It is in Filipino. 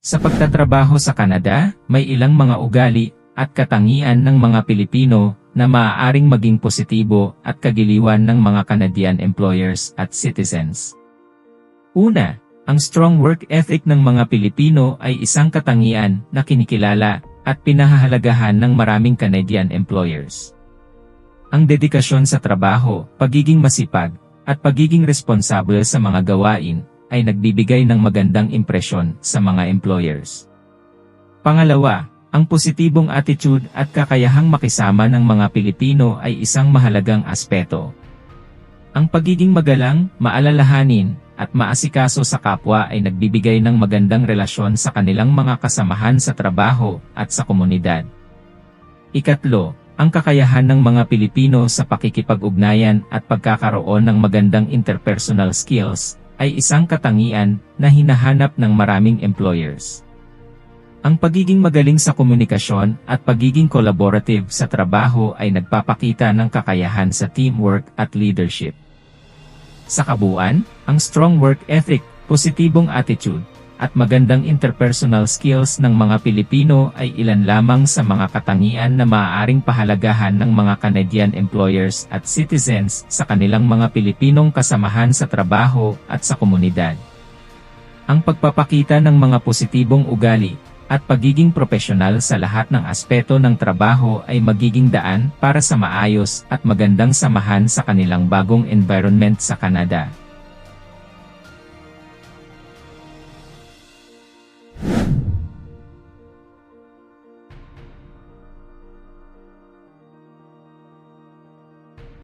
Sa pagtatrabaho sa Canada, may ilang mga ugali at katangian ng mga Pilipino na maaaring maging positibo at kagiliwan ng mga Canadian employers at citizens. Una, ang strong work ethic ng mga Pilipino ay isang katangian na kinikilala at pinahahalagahan ng maraming Canadian employers. Ang dedikasyon sa trabaho, pagiging masipag, at pagiging responsable sa mga gawain ay nagbibigay ng magandang impresyon sa mga employers. Pangalawa, ang positibong attitude at kakayahang makisama ng mga Pilipino ay isang mahalagang aspeto. Ang pagiging magalang, maalalahanin, at maasikaso sa kapwa ay nagbibigay ng magandang relasyon sa kanilang mga kasamahan sa trabaho at sa komunidad. Ikatlo, ang kakayahan ng mga Pilipino sa pakikipag-ugnayan at pagkakaroon ng magandang interpersonal skills ay isang katangian na hinahanap ng maraming employers. Ang pagiging magaling sa komunikasyon at pagiging collaborative sa trabaho ay nagpapakita ng kakayahan sa teamwork at leadership. Sa kabuuan, ang strong work ethic, positibong attitude, at magandang interpersonal skills ng mga Pilipino ay ilan lamang sa mga katangian na maaaring pahalagahan ng mga Canadian employers at citizens sa kanilang mga Pilipinong kasamahan sa trabaho at sa komunidad. Ang pagpapakita ng mga positibong ugali at pagiging propesyonal sa lahat ng aspeto ng trabaho ay magiging daan para sa maayos at magandang samahan sa kanilang bagong environment sa Canada.